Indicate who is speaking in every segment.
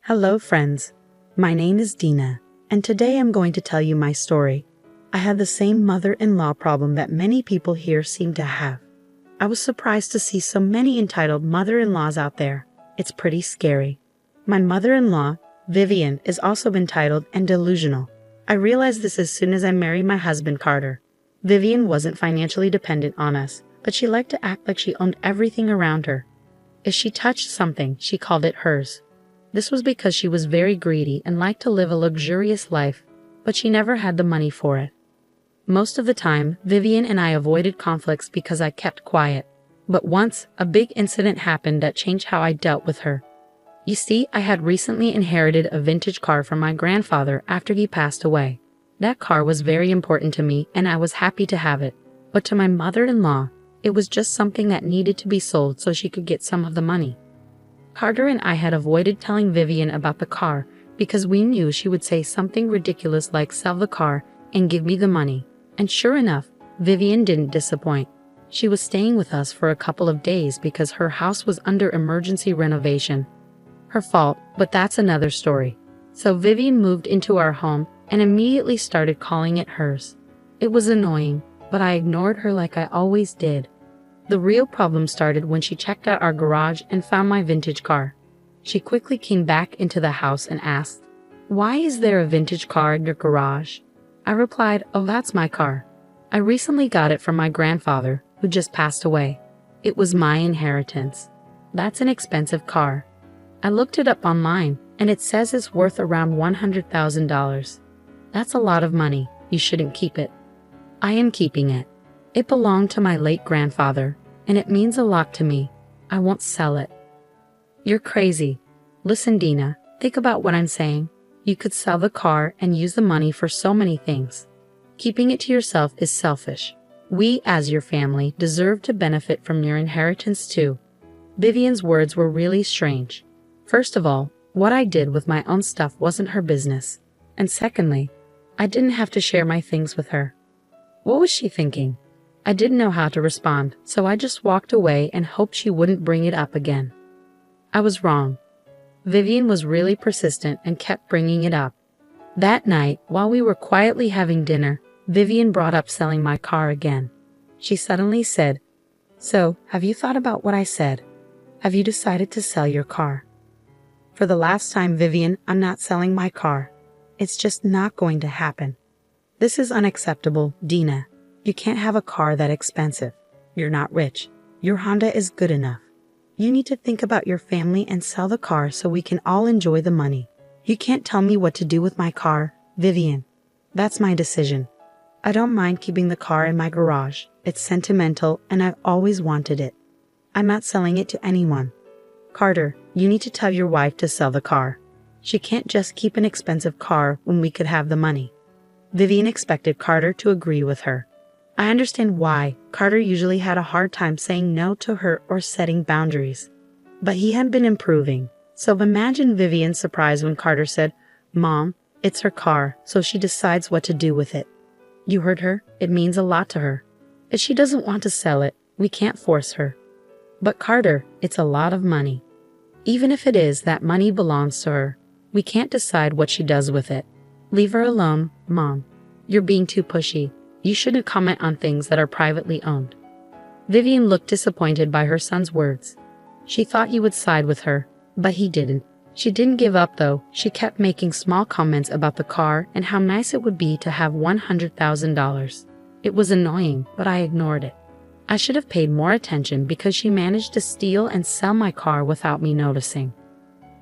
Speaker 1: Hello, friends. My name is Dina, and today I'm going to tell you my story. I had the same mother-in-law problem that many people here seem to have. I was surprised to see so many entitled mother-in-laws out there. It's pretty scary. My mother-in-law, Vivian, is also entitled and delusional. I realized this as soon as I married my husband, Carter. Vivian wasn't financially dependent on us, but she liked to act like she owned everything around her. If she touched something, she called it hers. This was because she was very greedy and liked to live a luxurious life, but she never had the money for it. Most of the time, Vivian and I avoided conflicts because I kept quiet. But once, a big incident happened that changed how I dealt with her. You see, I had recently inherited a vintage car from my grandfather after he passed away. That car was very important to me and I was happy to have it. But to my mother-in-law, it was just something that needed to be sold so she could get some of the money. Carter and I had avoided telling Vivian about the car because we knew she would say something ridiculous like sell the car and give me the money. And sure enough, Vivian didn't disappoint. She was staying with us for a couple of days because her house was under emergency renovation. Her fault, but that's another story. So Vivian moved into our home and immediately started calling it hers. It was annoying, but I ignored her like I always did. The real problem started when she checked out our garage and found my vintage car. She quickly came back into the house and asked, "Why is there a vintage car in your garage?" I replied, "Oh, that's my car. I recently got it from my grandfather, who just passed away. It was my inheritance. That's an expensive car. I looked it up online, and it says it's worth around $100,000. That's a lot of money. You shouldn't keep it." "I am keeping it. It belonged to my late grandfather, and it means a lot to me. I won't sell it." "You're crazy. Listen, Dina, think about what I'm saying. You could sell the car and use the money for so many things. Keeping it to yourself is selfish. We, as your family, deserve to benefit from your inheritance too." Vivian's words were really strange. First of all, what I did with my own stuff wasn't her business. And secondly, I didn't have to share my things with her. What was she thinking? I didn't know how to respond, so I just walked away and hoped she wouldn't bring it up again. I was wrong. Vivian was really persistent and kept bringing it up. That night, while we were quietly having dinner, Vivian brought up selling my car again. She suddenly said, "So, have you thought about what I said? Have you decided to sell your car?" "For the last time, Vivian, I'm not selling my car. It's just not going to happen. This is unacceptable, Dina. You can't have a car that expensive. You're not rich. Your Honda is good enough. You need to think about your family and sell the car so we can all enjoy the money. You can't tell me what to do with my car, Vivian. That's my decision. I don't mind keeping the car in my garage. It's sentimental and I've always wanted it. I'm not selling it to anyone. Carter, you need to tell your wife to sell the car. She can't just keep an expensive car when we could have the money." Vivian expected Carter to agree with her. I understand why. Carter usually had a hard time saying no to her or setting boundaries. But he had been improving. So imagine Vivian's surprise when Carter said, "Mom, it's her car, so she decides what to do with it." You heard her. It means a lot to her. If she doesn't want to sell it, we can't force her. But Carter, it's a lot of money. Even if it is, that money belongs to her. We can't decide what she does with it. Leave her alone, Mom. You're being too pushy. You shouldn't comment on things that are privately owned. Vivian looked disappointed by her son's words. She thought he would side with her, but he didn't. She didn't give up though. She kept making small comments about the car and how nice it would be to have $100,000. It was annoying, but I ignored it. I should have paid more attention because she managed to steal and sell my car without me noticing.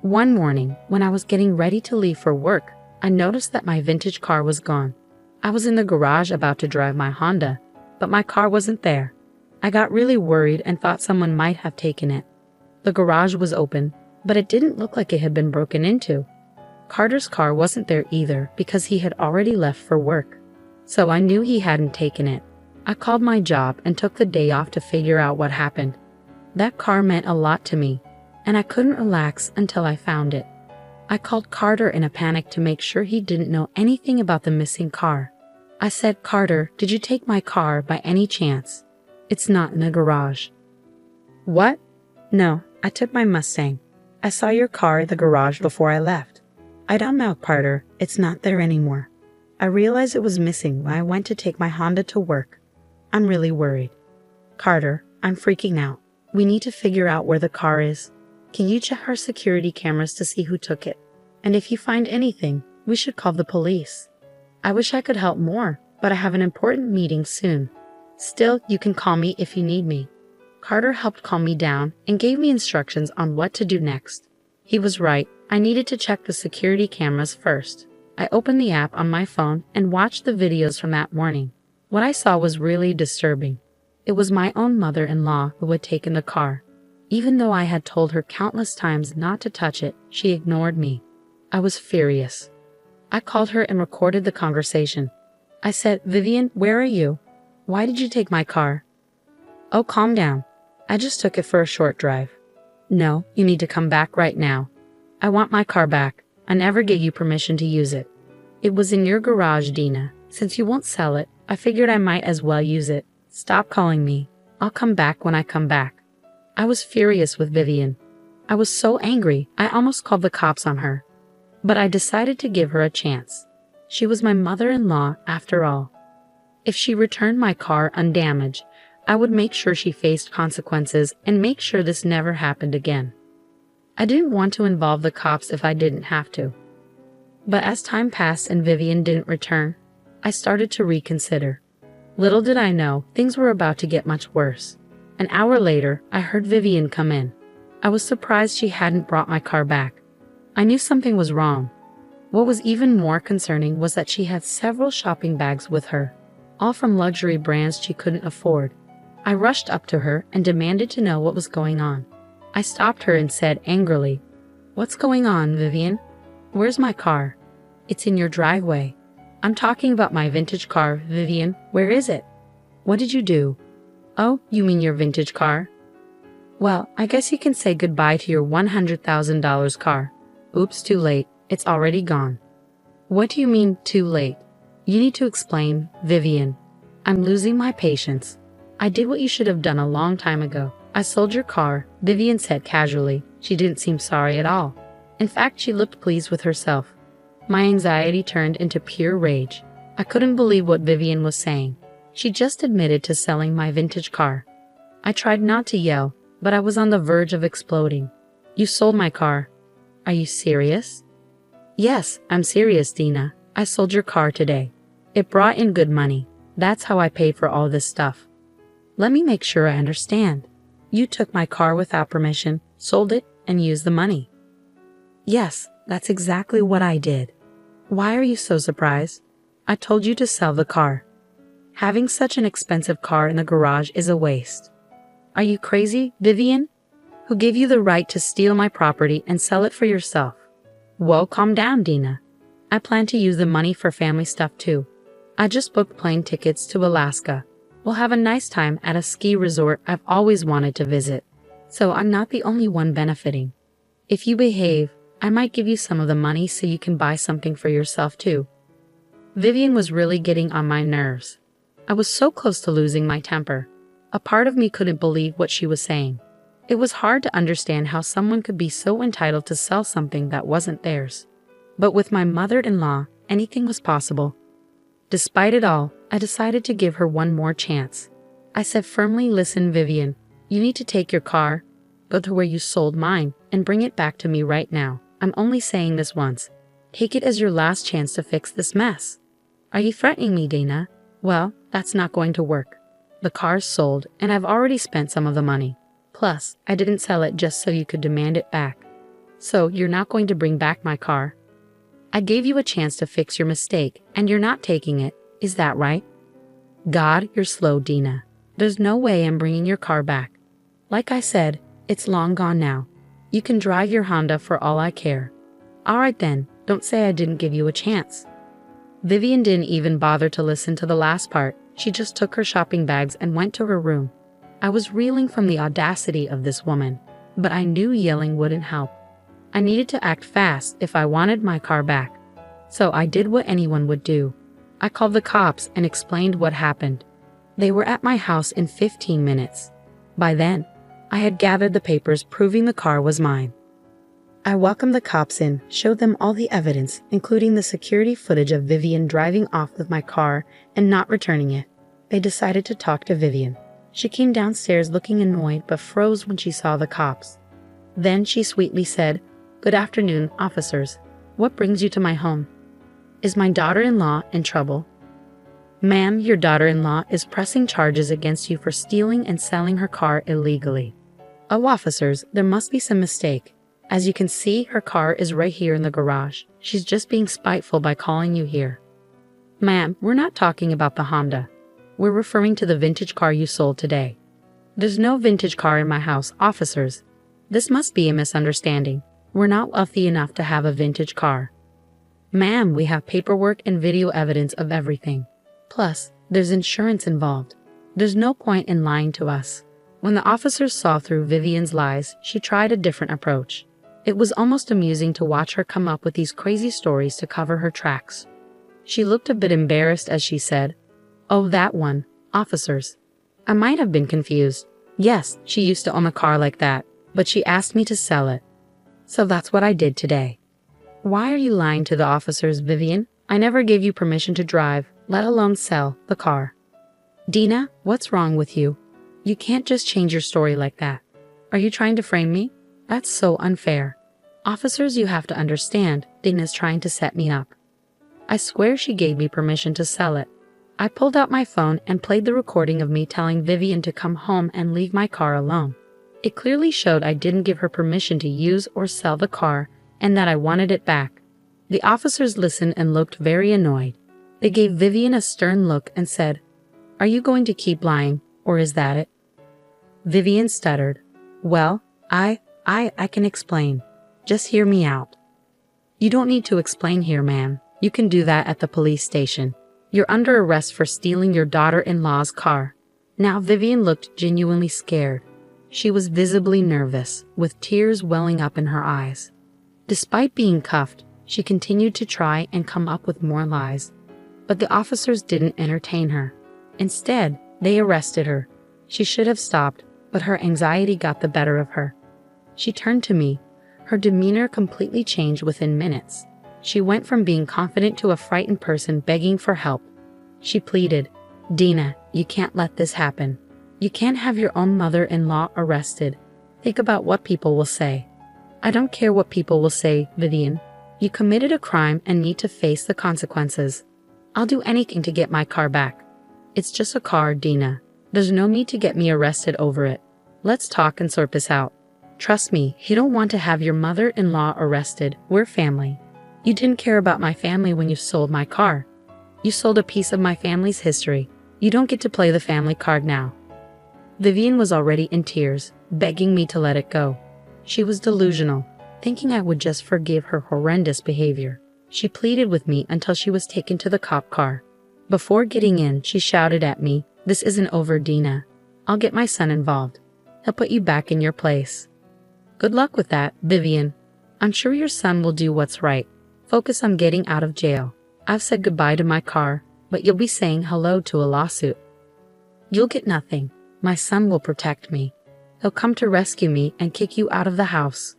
Speaker 1: One morning, when I was getting ready to leave for work, I noticed that my vintage car was gone. I was in the garage about to drive my Honda, but my car wasn't there. I got really worried and thought someone might have taken it. The garage was open, but it didn't look like it had been broken into. Carter's car wasn't there either because he had already left for work. So I knew he hadn't taken it. I called my job and took the day off to figure out what happened. That car meant a lot to me, and I couldn't relax until I found it. I called Carter in a panic to make sure he didn't know anything about the missing car. I said, "Carter, did you take my car by any chance? It's not in the garage." "What?" "No, I took my Mustang. I saw your car at the garage before I left. I don't know, Carter. It's not there anymore. I realized it was missing when I went to take my Honda to work. I'm really worried. Carter, I'm freaking out. We need to figure out where the car is. Can you check our security cameras to see who took it? And if you find anything, we should call the police. I wish I could help more, but I have an important meeting soon. Still, you can call me if you need me. Carter helped calm me down and gave me instructions on what to do next. He was right. I needed to check the security cameras first. I opened the app on my phone and watched the videos from that morning. What I saw was really disturbing. It was my own mother-in-law who had taken the car. Even though I had told her countless times not to touch it, she ignored me. I was furious. I called her and recorded the conversation. I said, "Vivian, where are you? Why did you take my car?" "Oh, calm down. I just took it for a short drive." "No, you need to come back right now. I want my car back. I never gave you permission to use it. It was in your garage, Dina. Since you won't sell it, I figured I might as well use it. Stop calling me. I'll come back when I come back." I was furious with Vivian. I was so angry, I almost called the cops on her. But I decided to give her a chance. She was my mother-in-law after all. If she returned my car undamaged, I would make sure she faced consequences and make sure this never happened again. I didn't want to involve the cops if I didn't have to. But as time passed and Vivian didn't return, I started to reconsider. Little did I know, things were about to get much worse. An hour later, I heard Vivian come in. I was surprised she hadn't brought my car back. I knew something was wrong. What was even more concerning was that she had several shopping bags with her, all from luxury brands she couldn't afford. I rushed up to her and demanded to know what was going on. I stopped her and said angrily, "What's going on, Vivian? Where's my car?" "It's in your driveway." "I'm talking about my vintage car, Vivian. Where is it?" "What did you do?" "Oh, you mean your vintage car? Well, I guess you can say goodbye to your $100,000 car." "Oops, too late. It's already gone." "What do you mean, too late? You need to explain, Vivian. I'm losing my patience. I did what you should have done a long time ago. I sold your car," Vivian said casually. She didn't seem sorry at all. In fact, she looked pleased with herself. My anxiety turned into pure rage. I couldn't believe what Vivian was saying. She just admitted to selling my vintage car. I tried not to yell, but I was on the verge of exploding. "You sold my car. Are you serious?" "Yes, I'm serious, Dina. I sold your car today. It brought in good money. That's how I paid for all this stuff." "Let me make sure I understand. You took my car without permission, sold it, and used the money." "Yes, that's exactly what I did." "Why are you so surprised? I told you to sell the car. Having such an expensive car in the garage is a waste." "Are you crazy, Vivian? Who gave you the right to steal my property and sell it for yourself?" "Whoa, calm down, Dina. I plan to use the money for family stuff too. I just booked plane tickets to Alaska. We'll have a nice time at a ski resort I've always wanted to visit. So I'm not the only one benefiting. If you behave, I might give you some of the money so you can buy something for yourself too." Vivian was really getting on my nerves. I was so close to losing my temper. A part of me couldn't believe what she was saying. It was hard to understand how someone could be so entitled to sell something that wasn't theirs. But with my mother-in-law, anything was possible. Despite it all, I decided to give her one more chance. I said firmly, "Listen, Vivian, you need to take your car, go to where you sold mine, and bring it back to me right now. I'm only saying this once. Take it as your last chance to fix this mess." "Are you threatening me, Dina?" "Well, that's not going to work. The car's sold, and I've already spent some of the money. Plus, I didn't sell it just so you could demand it back. So you're not going to bring back my car. I gave you a chance to fix your mistake, and you're not taking it. Is that right?" "God, you're slow, Dina. There's no way I'm bringing your car back. Like I said, it's long gone now. You can drive your Honda for all I care." "All right then, don't say I didn't give you a chance." Vivian didn't even bother to listen to the last part. She just took her shopping bags and went to her room. I was reeling from the audacity of this woman, but I knew yelling wouldn't help. I needed to act fast if I wanted my car back. So I did what anyone would do. I called the cops and explained what happened. They were at my house in 15 minutes. By then, I had gathered the papers proving the car was mine. I welcomed the cops in, showed them all the evidence, including the security footage of Vivian driving off with my car and not returning it. They decided to talk to Vivian. She came downstairs looking annoyed but froze when she saw the cops. Then she sweetly said, "Good afternoon, officers. What brings you to my home? Is my daughter-in-law in trouble?" "Ma'am, your daughter-in-law is pressing charges against you for stealing and selling her car illegally." "Oh, officers, there must be some mistake. As you can see, her car is right here in the garage. She's just being spiteful by calling you here." "Ma'am, we're not talking about the Honda. We're referring to the vintage car you sold today." "There's no vintage car in my house, officers. This must be a misunderstanding. We're not wealthy enough to have a vintage car." "Ma'am, we have paperwork and video evidence of everything. Plus, there's insurance involved. There's no point in lying to us." When the officers saw through Vivian's lies, she tried a different approach. It was almost amusing to watch her come up with these crazy stories to cover her tracks. She looked a bit embarrassed as she said, "Oh, that one, officers. I might have been confused. Yes, she used to own a car like that, but she asked me to sell it. So that's what I did today." "Why are you lying to the officers, Vivian? I never gave you permission to drive, let alone sell, the car." "Dina, what's wrong with you? You can't just change your story like that. Are you trying to frame me? That's so unfair. Officers, you have to understand, Dina's trying to set me up. I swear she gave me permission to sell it. I pulled out my phone and played the recording of me telling Vivian to come home and leave my car alone. It clearly showed I didn't give her permission to use or sell the car and that I wanted it back." The officers listened and looked very annoyed. They gave Vivian a stern look and said, "Are you going to keep lying, or is that it?" Vivian stuttered, "Well, I can explain. Just hear me out." "You don't need to explain here, ma'am. You can do that at the police station. You're under arrest for stealing your daughter-in-law's car." Now Vivian looked genuinely scared. She was visibly nervous, with tears welling up in her eyes. Despite being cuffed, she continued to try and come up with more lies. But the officers didn't entertain her. Instead, they arrested her. She should have stopped, but her anxiety got the better of her. She turned to me. Her demeanor completely changed within minutes. She went from being confident to a frightened person begging for help. She pleaded, "Dina, you can't let this happen. You can't have your own mother-in-law arrested. Think about what people will say." "I don't care what people will say, Vivian. You committed a crime and need to face the consequences. I'll do anything to get my car back. It's just a car, Dina. There's no need to get me arrested over it. Let's talk and sort this out. Trust me, you don't want to have your mother-in-law arrested. We're family. You didn't care about my family when you sold my car. You sold a piece of my family's history. You don't get to play the family card now." Vivian was already in tears, begging me to let it go. She was delusional, thinking I would just forgive her horrendous behavior. She pleaded with me until she was taken to the cop car. Before getting in, she shouted at me, "This isn't over, Dina. I'll get my son involved. He'll put you back in your place." "Good luck with that, Vivian. I'm sure your son will do what's right. Focus on getting out of jail. I've said goodbye to my car, but you'll be saying hello to a lawsuit." "You'll get nothing. My son will protect me. He'll come to rescue me and kick you out of the house."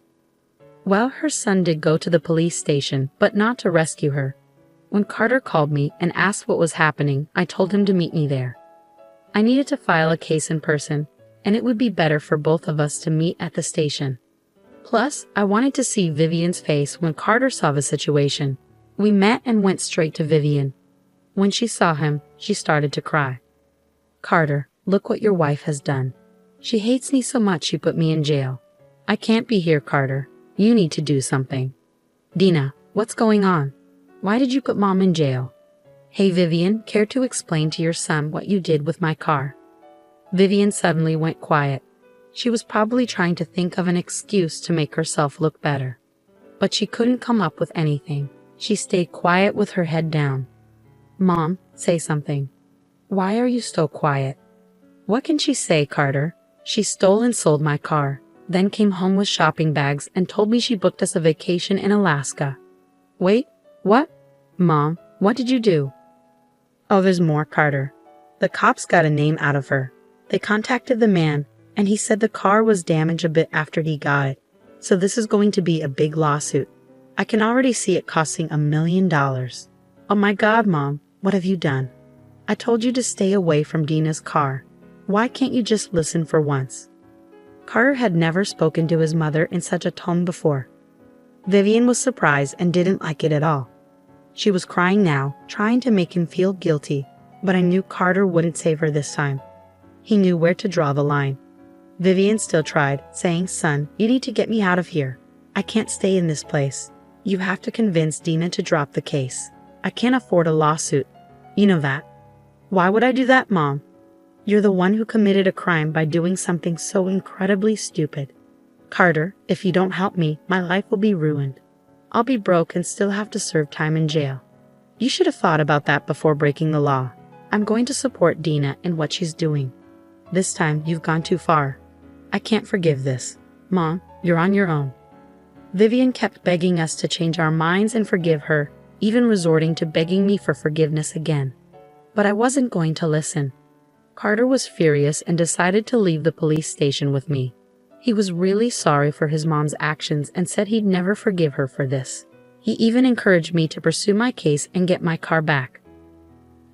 Speaker 1: Well, her son did go to the police station, but not to rescue her. When Carter called me and asked what was happening, I told him to meet me there. I needed to file a case in person, and it would be better for both of us to meet at the station. Plus, I wanted to see Vivian's face when Carter saw the situation. We met and went straight to Vivian. When she saw him, she started to cry. "Carter, look what your wife has done. She hates me so much she put me in jail. I can't be here, Carter. You need to do something." "Dina, what's going on? Why did you put Mom in jail?" "Hey Vivian, care to explain to your son what you did with my car?" Vivian suddenly went quiet. She was probably trying to think of an excuse to make herself look better. But she couldn't come up with anything. She stayed quiet with her head down. "Mom, say something. Why are you so quiet?" "What can she say, Carter? She stole and sold my car, then came home with shopping bags and told me she booked us a vacation in Alaska." "Wait, what? Mom, what did you do?" "Oh, there's more, Carter. The cops got a name out of her. They contacted the man, and he said the car was damaged a bit after he got it. So this is going to be a big lawsuit. I can already see it costing $1 million. Oh my God, Mom, what have you done? I told you to stay away from Dina's car. Why can't you just listen for once? Carter had never spoken to his mother in such a tone before. Vivian was surprised and didn't like it at all. She was crying now, trying to make him feel guilty, but I knew Carter wouldn't save her this time. He knew where to draw the line. Vivian still tried, saying, "Son, you need to get me out of here. I can't stay in this place. You have to convince Dina to drop the case. I can't afford a lawsuit. You know that." "Why would I do that, Mom? You're the one who committed a crime by doing something so incredibly stupid. Carter, if you don't help me, my life will be ruined. I'll be broke and still have to serve time in jail. You should have thought about that before breaking the law. I'm going to support Dina in what she's doing. This time, you've gone too far. I can't forgive this. Mom, you're on your own." Vivian kept begging us to change our minds and forgive her, even resorting to begging me for forgiveness again. But I wasn't going to listen. Carter was furious and decided to leave the police station with me. He was really sorry for his mom's actions and said he'd never forgive her for this. He even encouraged me to pursue my case and get my car back.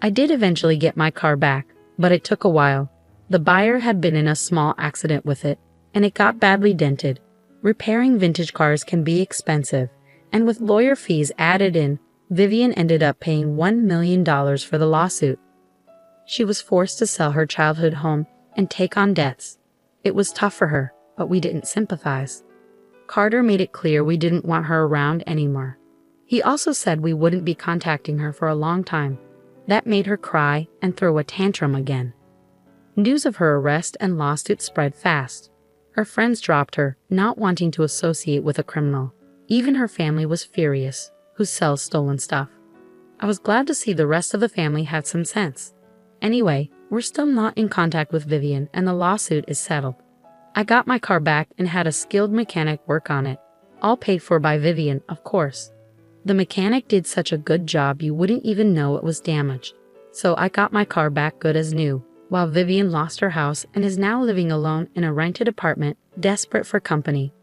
Speaker 1: I did eventually get my car back, but it took a while. The buyer had been in a small accident with it, and it got badly dented. Repairing vintage cars can be expensive, and with lawyer fees added in, Vivian ended up paying $1 million for the lawsuit. She was forced to sell her childhood home and take on debts. It was tough for her, but we didn't sympathize. Carter made it clear we didn't want her around anymore. He also said we wouldn't be contacting her for a long time. That made her cry and throw a tantrum again. News of her arrest and lawsuit spread fast. Her friends dropped her, not wanting to associate with a criminal. Even her family was furious, who sells stolen stuff. I was glad to see the rest of the family had some sense. Anyway, we're still not in contact with Vivian and the lawsuit is settled. I got my car back and had a skilled mechanic work on it, all paid for by Vivian, of course. The mechanic did such a good job you wouldn't even know it was damaged. So I got my car back good as new, while Vivian lost her house and is now living alone in a rented apartment, desperate for company.